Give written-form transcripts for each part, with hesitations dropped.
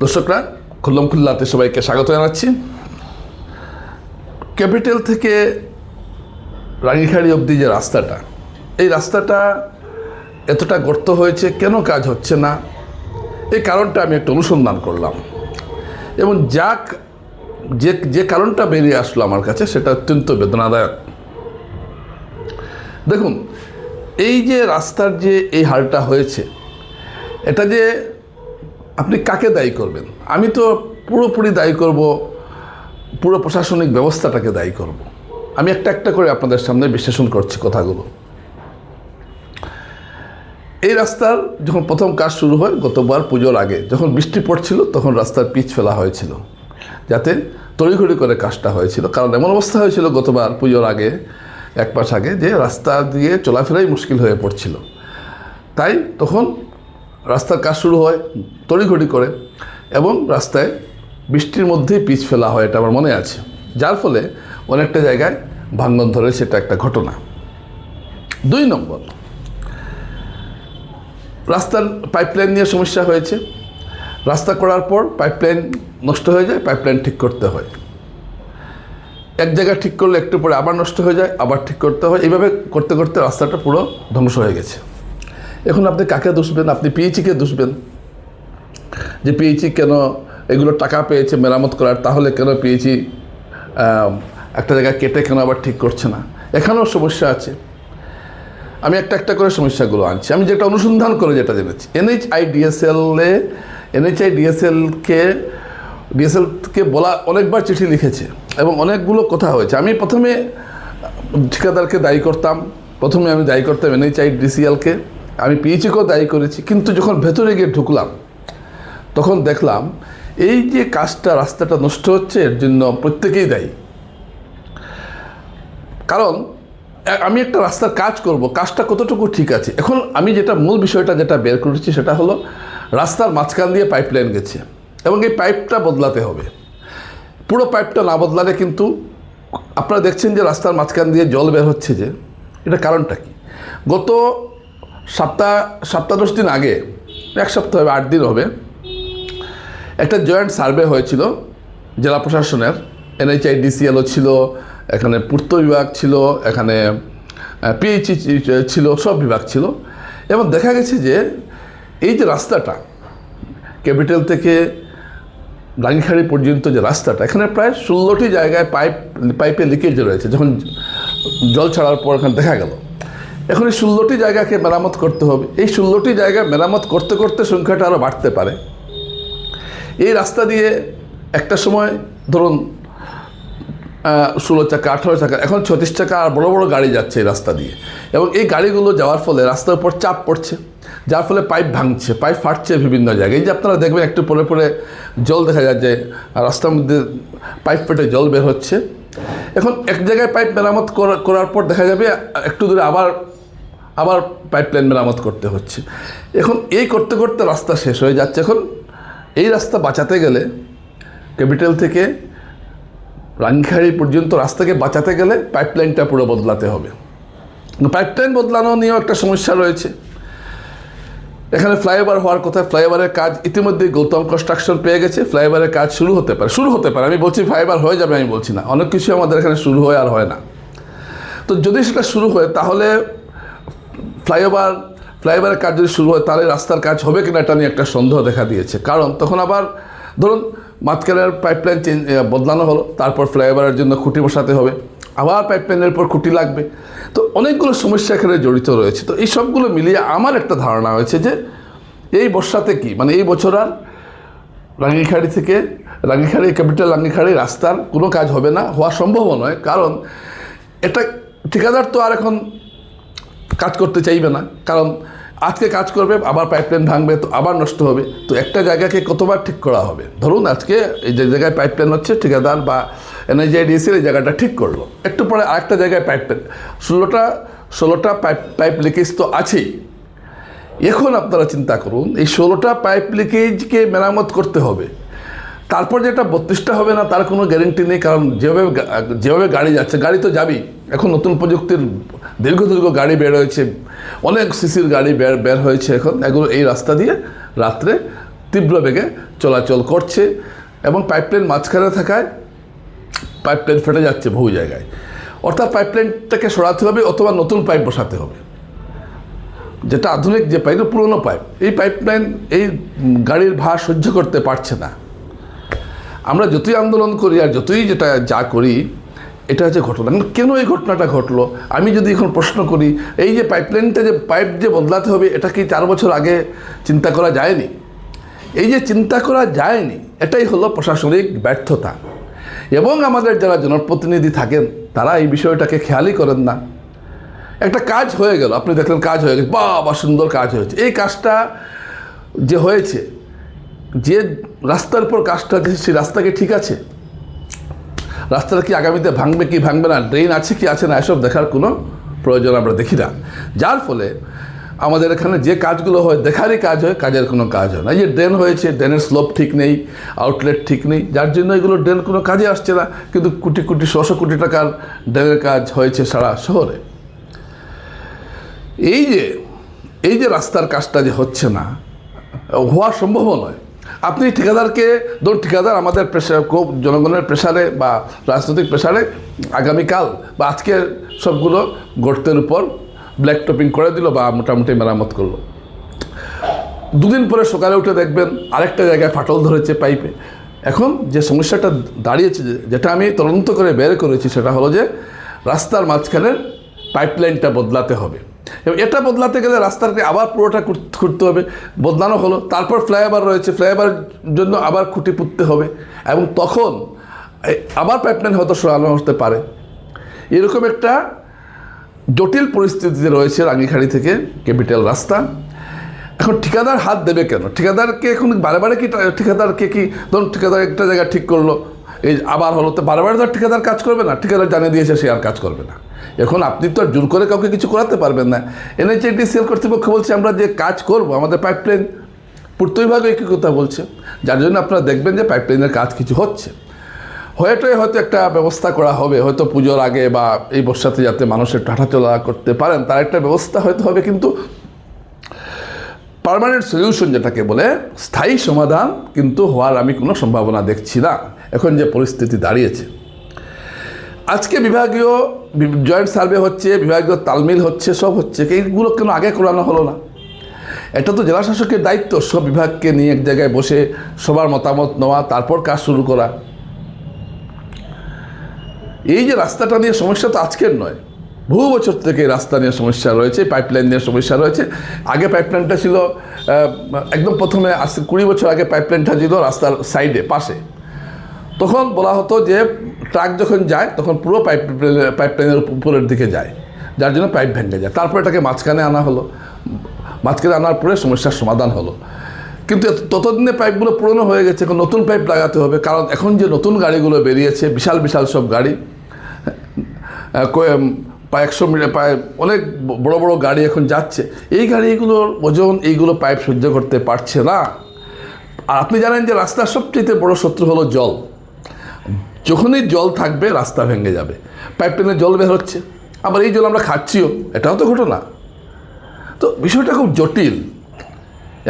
দর্শকরা, খুল্লম খুল্লাতে সবাইকে স্বাগত জানাচ্ছি। ক্যাপিটাল থেকে রাঙ্গিখাড়ি অবধি যে রাস্তাটা, এই রাস্তাটা এতটা গর্ত হয়েছে, কেন কাজ হচ্ছে না, এই কারণটা আমি একটু অনুসন্ধান করলাম এবং যে কারণটা বেরিয়ে আসলো আমার কাছে, সেটা অত্যন্ত বেদনাদায়ক। দেখুন, এই যে রাস্তার যে এই হালটা হয়েছে, এটা যে আপনি কাকে দায়ী করবেন? আমি তো পুরোপুরি দায়ী করব, পুরো প্রশাসনিক ব্যবস্থাটাকে দায়ী করব। আমি একটা একটা করে আপনাদের সামনে বিশ্লেষণ করছি কথাগুলো। এই রাস্তার যখন প্রথম কাজ শুরু হয় গতবার পুজোর আগে, যখন বৃষ্টি পড়ছিল, তখন রাস্তার পিচ ফেলা হয়েছিল, যাতে তড়িঘড়ি করে কাজটা হয়েছিল। কারণ এমন অবস্থা হয়েছিল গতবার পুজোর আগে, এক মাস আগে, যে রাস্তা দিয়ে চলাফেরাই মুশকিল হয়ে পড়ছিল। তাই তখন রাস্তার কাজ শুরু হয় তড়িঘড়ি করে, এবং রাস্তায় বৃষ্টির মধ্যেই পিচ ফেলা হয়, এটা আমার মনে আছে। যার ফলে অনেকটা জায়গায় ভাঙন ধরে, সেটা একটা ঘটনা। 2 নম্বর, রাস্তার পাইপলাইন নিয়ে সমস্যা হয়েছে। রাস্তা করার পর পাইপলাইন নষ্ট হয়ে যায়, পাইপলাইন ঠিক করতে হয়। এক জায়গায় ঠিক করলে একটু পরে আবার নষ্ট হয়ে যায়, আবার ঠিক করতে হয়। এইভাবে করতে করতে রাস্তাটা পুরো ধ্বংস হয়ে গেছে। এখন আপনি কাকে দোষবেন? আপনি পিএইচিকে দোষবেন, যে পিএইচি কেন এগুলো টাকা পেয়েছে মেরামত করার, তাহলে কেন পিএইচি একটা জায়গায় কেটে কেন আবার ঠিক করছে না? এখানেও সমস্যা আছে। আমি একটা একটা করে সমস্যাগুলো আনছি। আমি যেটা অনুসন্ধান করে যেটা জেনেছি, ডিএসএলকে বলা অনেকবার চিঠি লিখেছে এবং অনেকগুলো কথা হয়েছে। আমি প্রথমে ঠিকাদারকে দায়ী করতাম, আমি দায়ী করতাম এনএইচআইডিসিএলকে, আমি পিএইচিকেও দায়ী করেছি। কিন্তু যখন ভেতরে গিয়ে ঢুকলাম, তখন দেখলাম এই যে কাজটা, রাস্তাটা নষ্ট হচ্ছে, এর জন্য প্রত্যেকেই দায়ী। কারণ আমি একটা রাস্তার কাজ করব, কাজটা কতটুকু ঠিক আছে। এখন আমি যেটা মূল বিষয়টা যেটা বের করেছি, সেটা হলো রাস্তার মাঝখান দিয়ে পাইপলাইন গেছে এবং এই পাইপটা বদলাতে হবে। পুরো পাইপটা না বদলালে কিন্তু আপনারা দেখছেন যে রাস্তার মাঝখান দিয়ে জল বের হচ্ছে, যে এটা কারণটা কি? গত সপ্তাহ 10 দিন আগে, 1 সপ্তাহ হবে, 8 দিন হবে, একটা জয়েন্ট সার্ভে হয়েছিল জেলা প্রশাসনের। এনএইচআইডিসিএলও ছিল, এখানে পূর্ত বিভাগ ছিল, এখানে পিএইচি ছিল, সব বিভাগ ছিল। এবং দেখা গেছে যে এই যে রাস্তাটা ক্যাপিটাল থেকে রাঙ্গিখাড়ি পর্যন্ত যে রাস্তাটা, এখানে প্রায় 16টি জায়গায় পাইপে লিকেজ রয়েছে। যখন জল ছাড়ার পর এখানে দেখা গেল, এখন এই 16টি জায়গাকে মেরামত করতে হবে। এই 16টি জায়গা মেরামত করতে করতে সংখ্যাটা আরও বাড়তে পারে। এই রাস্তা দিয়ে একটা সময় ধরুন 16 চাকা, 18 চাকা, এখন 36 চাকা আর বড় বড় গাড়ি যাচ্ছে এই রাস্তা দিয়ে। এবং এই গাড়িগুলো যাওয়ার ফলে রাস্তার উপর চাপ পড়ছে, যার ফলে পাইপ ভাঙছে, পাইপ ফাটছে বিভিন্ন জায়গায়। এই যে আপনারা দেখবেন একটু পরে পরে জল দেখা যায়, যে রাস্তার মধ্যে পাইপ ফেটে জল বের হচ্ছে। এখন এক জায়গায় পাইপ মেরামত করার পর দেখা যাবে একটু দূরে আবার পাইপলাইন মেরামত করতে হচ্ছে। এখন এই করতে করতে রাস্তা শেষ হয়ে যাচ্ছে। এখন এই রাস্তা বাঁচাতে গেলে, ক্যাপিটাল থেকে রাঙ্গিখাড়ি পর্যন্ত রাস্তাকে বাঁচাতে গেলে পাইপলাইনটা পুরো বদলাতে হবে। পাইপলাইন বদলানো নিয়েও একটা সমস্যা রয়েছে। এখানে ফ্লাইওভার হওয়ার কথা, ফ্লাইওভারের কাজ ইতিমধ্যে গৌতম কনস্ট্রাকশন পেয়ে গেছে। ফ্লাইওভারের কাজ শুরু হতে পারে। আমি বলছি ফ্লাইওভার হয়ে যাবে, আমি বলছি না। অনেক কিছু আমাদের এখানে শুরু হয় আর হয় না। তো যদি সেটা শুরু হয়, তাহলে ফ্লাইওভারের কাজ যদি শুরু হয়, তাহলে রাস্তার কাজ হবে কিনা এটা নিয়ে একটা সন্দেহ দেখা দিয়েছে। কারণ তখন আবার ধরুন মাঝখানের পাইপলাইন বদলানো হলো, তারপর ফ্লাইওভারের জন্য খুঁটি বসাতে হবে, আবার পাইপলাইনের পর খুঁটি লাগবে। তো অনেকগুলো সমস্যা এখানে জড়িত রয়েছে। তো এই সবগুলো মিলিয়ে আমার একটা ধারণা হয়েছে যে এই বর্ষাতে কি, মানে এই বছর আর রাঙ্গিখাড়ি ক্যাপিটাল রাঙ্গিখাড়ি রাস্তার কোনো কাজ হবে না, হওয়া সম্ভব নয়। কারণ এটা ঠিকাদার তো আর এখন কাজ করতে চাইবে না। কারণ আজকে কাজ করবে, আবার পাইপলাইন ভাঙবে, তো আবার নষ্ট হবে। তো একটা জায়গাকে কতবার ঠিক করা হবে? ধরুন আজকে এই যে জায়গায় পাইপলাইন হচ্ছে, ঠিকাদার বা এনএইচআইডিসিএল এই জায়গাটা ঠিক করলো, একটু পরে আরেকটা জায়গায় পাইপলাইন, 16টা পাইপ লিকেজ তো আছেই। এখন আপনারা চিন্তা করুন, এই 16টা পাইপ লিকেজকে মেরামত করতে হবে। তারপর যেটা 32টা হবে না, তার কোনো গ্যারেন্টি নেই। কারণ যেভাবে গাড়ি যাচ্ছে, গাড়ি তো যাবেই। এখন নতুন প্রযুক্তির দীর্ঘ গাড়ি বের হয়েছে, অনেক সিসির গাড়ি বের হয়েছে এখন। এগুলো এই রাস্তা দিয়ে রাত্রে তীব্র বেগে চলাচল করছে এবং পাইপলাইন মাঝখানে থাকায় পাইপলাইন ফেটে যাচ্ছে বহু জায়গায়। অর্থাৎ পাইপলাইনটাকে সরাতে হবে অথবা নতুন পাইপ বসাতে হবে, যেটা আধুনিক যে পাইপ, পুরনো পাইপ। এই পাইপলাইন এই গাড়ির ভার সহ্য করতে পারছে না। আমরা যতই আন্দোলন করি আর যতই যেটা যা করি, এটা হচ্ছে ঘটনা। কেন এই ঘটনাটা ঘটলো আমি যদি এখন প্রশ্ন করি, এই যে পাইপলাইনটা যে পাইপ যে বদলাতে হবে, এটা কি 4 বছর আগে চিন্তা করা যায়নি? এই যে চিন্তা করা যায়নি, এটাই হলো প্রশাসনিক ব্যর্থতা। এবং আমাদের যারা জনপ্রতিনিধি থাকেন তারা এই বিষয়টাকে খেয়ালই করেন না। একটা কাজ হয়ে গেল, আপনি দেখলেন কাজ হয়ে গেছে, বাহ সুন্দর কাজ হয়েছে। এই কাজটা যে হয়েছে, যে রাস্তার উপর কাজটা দিয়েছে, সেই রাস্তা কি ঠিক আছে? রাস্তাটা কি আগামীতে ভাঙবে কি ভাঙবে না, ড্রেন আছে কি আছে না, এসব দেখার কোনো প্রয়োজন আমরা দেখি না। যার ফলে আমাদের এখানে যে কাজগুলো হয় দেখারই কাজ হয়, কাজের কোনো কাজ হয় না। এই যে ড্রেন হয়েছে, ড্রেনের স্লোপ ঠিক নেই, আউটলেট ঠিক নেই, যার জন্য এগুলো ড্রেন কোনো কাজে আসছে না। কিন্তু কোটি কোটি 100 কোটি টাকার ড্রেনের কাজ হয়েছে সারা শহরে। এই যে রাস্তার কাজটা যে হচ্ছে না, হওয়া সম্ভব নয়। আপনি ঠিকাদারকে ধরুন, ঠিকাদার আমাদের প্রেশার, খুব জনগণের প্রেশারে বা রাজনৈতিক প্রেশারে আগামীকাল বা আজকে সবগুলো গর্তের উপর ব্ল্যাক টপিং করে দিল বা মোটামুটি মেরামত করলো। 2 দিন পরে সকালে উঠে দেখবেন আরেকটা জায়গায় ফাটল ধরেছে পাইপে। এখন যে সমস্যাটা দাঁড়িয়েছে, যেটা আমি তদন্ত করে বের করেছি, সেটা হলো যে রাস্তার মাঝখানের পাইপলাইনটা বদলাতে হবে। এবং এটা বদলাতে গেলে রাস্তাটাকে আবার পুরোটা খুঁড়তে হবে। বদলানো হলো, তারপর ফ্লাইওভার রয়েছে, ফ্লাইওভারের জন্য আবার খুঁটি পুঁততে হবে এবং তখন আবার পাইপলাইন হয়তো সরানো হতে পারে। এরকম একটা জটিল পরিস্থিতিতে রয়েছে রাঙ্গিখাড়ি থেকে ক্যাপিটাল রাস্তা। এখন ঠিকাদার হাত দেবে কেন? ঠিকাদারকে এখন বারে কি ঠিকাদারকে কি ধরুন, ঠিকাদার একটা জায়গা ঠিক করলো, এই আবার হলো, তো বারে তো ঠিকাদার কাজ করবে না। ঠিকাদার জানিয়ে দিয়েছে সে আর কাজ করবে না। এখন আপনি তো আর জোর করে কাউকে কিছু করাতে পারবেন না। NHIDCL কর্তৃপক্ষ বলছে আমরা যে কাজ করব, আমাদের পাইপলাইন পূর্ত বিভাগ একই কথা বলছে, যার জন্য আপনারা দেখবেন যে পাইপলাইনের কাজ কিছু হচ্ছে। হয়তো একটা ব্যবস্থা করা হবে, হয়তো পুজোর আগে বা এই বর্ষাতে যাতে মানুষের হাঁটাচলা করতে পারেন তার একটা ব্যবস্থা হয়তো হবে। কিন্তু পার্মানেন্ট সলিউশন যেটাকে বলে, স্থায়ী সমাধান কিন্তু হওয়ার আমি কোনো সম্ভাবনা দেখছি না এখন যে পরিস্থিতি দাঁড়িয়েছে। আজকে বিভাগীয় জয়েন্ট সার্ভে হচ্ছে, বিভাগীয় তালমিল হচ্ছে, সব হচ্ছে, এইগুলো কেন আগে করানো হলো না? এটা তো জেলা শাসকের দায়িত্ব, সব বিভাগকে নিয়ে এক জায়গায় বসে সবার মতামত নেওয়া, তারপর কাজ শুরু করা। এই যে রাস্তাটা নিয়ে সমস্যা তো আজকের নয়, বহু বছর থেকে রাস্তা নিয়ে সমস্যা রয়েছে, পাইপলাইন নিয়ে সমস্যা রয়েছে। আগে পাইপলাইনটা ছিল একদম প্রথমে, আজ 20 বছর আগে পাইপলাইনটা ছিল রাস্তার সাইডে পাশে। তখন বলা হতো যে ট্রাক যখন যায় তখন পুরো পাইপলাইনের উপরের দিকে যায়, যার জন্য পাইপ ভেঙে যায়। তারপর এটাকে মাঝখানে আনা হলো, মাঝখানে আনার পরে সমস্যার সমাধান হলো। কিন্তু ততদিনে পাইপগুলো পুরনো হয়ে গেছে, এখন নতুন পাইপ লাগাতে হবে। কারণ এখন যে নতুন গাড়িগুলো বেরিয়েছে, বিশাল বিশাল সব গাড়ি, প্রায় 100 মিটার, প্রায় অনেক বড় বড় গাড়ি এখন যাচ্ছে। এই গাড়িগুলোর ওজন এইগুলো পাইপ সহ্য করতে পারছে না। আর আপনি জানেন যে রাস্তার সবচেয়ে বড় শত্রু হলো জল। যখনই জল থাকবে রাস্তা ভেঙে যাবে। পাইপলাইনে জল বের হচ্ছে, আবার এই জল আমরা খাচ্ছিও, এটাও তো ঘটনা। তো বিষয়টা খুব জটিল।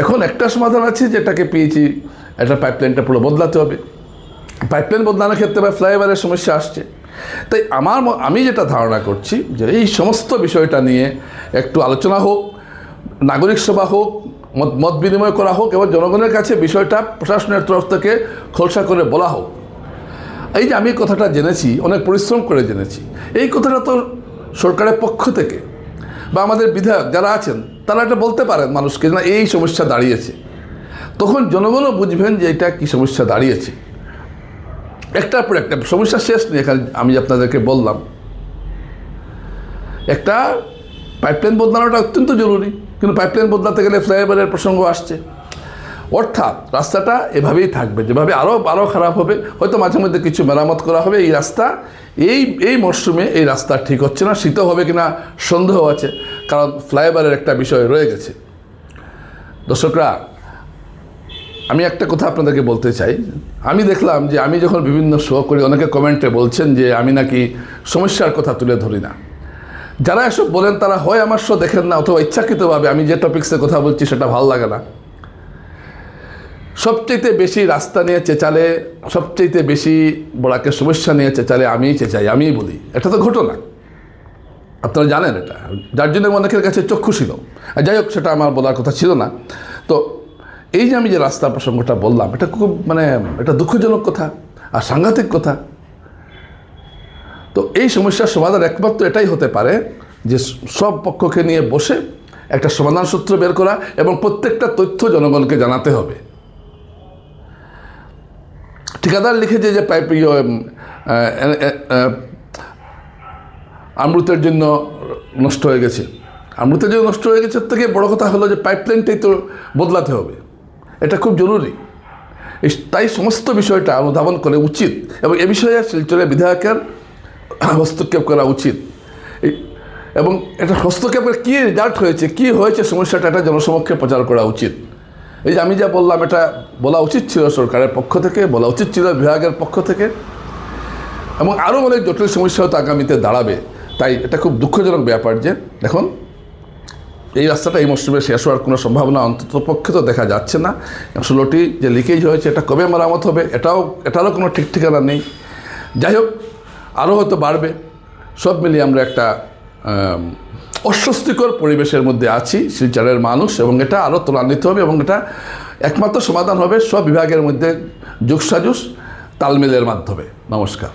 এখন একটা সমাধান আছে, যেটাকে পেয়েছি, এটা পাইপলাইনটা পুরো বদলাতে হবে। পাইপলাইন বদলানোর ক্ষেত্রে বা ফ্লাইওভারের সমস্যা আসছে। তাই আমি যেটা ধারণা করছি যে এই সমস্ত বিষয়টা নিয়ে একটু আলোচনা হোক, নাগরিক সভা হোক, মত বিনিময় করা হোক এবং জনগণের কাছে বিষয়টা প্রশাসনের তরফ থেকে খোলসা করে বলা হোক। এই যে আমি কথাটা জেনেছি, অনেক পরিশ্রম করে জেনেছি, এই কথাটা তো সরকারের পক্ষ থেকে বা আমাদের বিধায়ক যারা আছেন তারা এটা বলতে পারেন মানুষকে, না এই সমস্যা দাঁড়িয়েছে। তখন জনগণও বুঝবেন যে এটা কী সমস্যা দাঁড়িয়েছে। একটার পর একটা সমস্যা শেষ নেই। এখানে আমি আপনাদেরকে বললাম, একটা পাইপলাইন বদলানোটা অত্যন্ত জরুরি, কিন্তু পাইপলাইন বদলাতে গেলে ফ্লাইওভারের প্রসঙ্গ আসছে। অর্থাৎ রাস্তাটা এভাবেই থাকবে, যেভাবে আরও খারাপ হবে। হয়তো মাঝে মধ্যে কিছু মেরামত করা হবে। এই রাস্তা এই মরশুমে এই রাস্তা ঠিক হচ্ছে না, শীতও হবে কিনা সন্দেহ আছে, কারণ ফ্লাইওভারের একটা বিষয় রয়ে গেছে। দর্শকরা, আমি একটা কথা আপনাদেরকে বলতে চাই। আমি দেখলাম যে আমি যখন বিভিন্ন শো করি, অনেকে কমেন্টে বলছেন যে আমি নাকি সমস্যার কথা তুলে ধরি না। যারা এসব বলেন তারা হয় আমার শো দেখেন না, অথবা ইচ্ছাকৃতভাবে আমি যে টপিক্সে কথা বলছি সেটা ভালো লাগে না। সবচেয়ে বেশি রাস্তা নিয়ে চেঁচালে, সবচেয়ে বেশি বড়াকে সমস্যা নিয়ে চেঁচালে আমিই চেঁচাই, আমিই বলি। এটা তো ঘটনা, আপনারা জানেন এটা, যার জন্য অনেকের কাছে চক্ষু ছিল। যাই হোক, সেটা আমার বলার কথা ছিল না। তো এই যে আমি যে রাস্তার প্রসঙ্গটা বললাম, এটা খুব এটা দুঃখজনক কথা আর সাংঘাতিক কথা। তো এই সমস্যার সমাধান একমাত্র এটাই হতে পারে যে সব পক্ষকে নিয়ে বসে একটা সমাধান সূত্র বের করা এবং প্রত্যেকটা তথ্য জনগণকে জানাতে হবে। ঠিকাদার লিখেছে যে পাইপ আমরুতের জন্য নষ্ট হয়ে গেছে। আমরুতের জন্য নষ্ট হয়ে গেছে, থেকে বড় কথা হলো যে পাইপলাইনটাই তো বদলাতে হবে, এটা খুব জরুরি। তাই সমস্ত বিষয়টা অনুধাবন করে উচিত এবং এ বিষয়ে শিলচরের বিধায়কের হস্তক্ষেপ করা উচিত। এবং এটা হস্তক্ষেপের কী রেজাল্ট হয়েছে, কী হয়েছে সমস্যাটা, এটা জনসমক্ষে প্রচার করা উচিত। এই যে আমি যা বললাম, এটা বলা উচিত ছিল সরকারের পক্ষ থেকে, বলা উচিত ছিল বিভাগের পক্ষ থেকে, এবং আরও অনেক জটিল সমস্যা হয়তো আগামীতে দাঁড়াবে। তাই এটা খুব দুঃখজনক ব্যাপার যে দেখুন এই রাস্তাটা এই মৌসুমে শেষ হওয়ার কোনো সম্ভাবনা অন্তত পক্ষে তো দেখা যাচ্ছে না। 16টি যে লিকেজ হয়েছে, এটা কবে মেরামত হবে এটারও কোনো ঠিক ঠিকানা নেই। যাই হোক, আরও হয়তো বাড়বে। সব মিলিয়ে আমরা একটা অস্বস্তিকর পরিবেশের মধ্যে আছি শিলচরের মানুষ, এবং এটা আরও ত্বরান্বিত হবে এবং এটা একমাত্র সমাধান হবে সব বিভাগের মধ্যে যোগসাজশ তালমেলের মাধ্যমে। নমস্কার।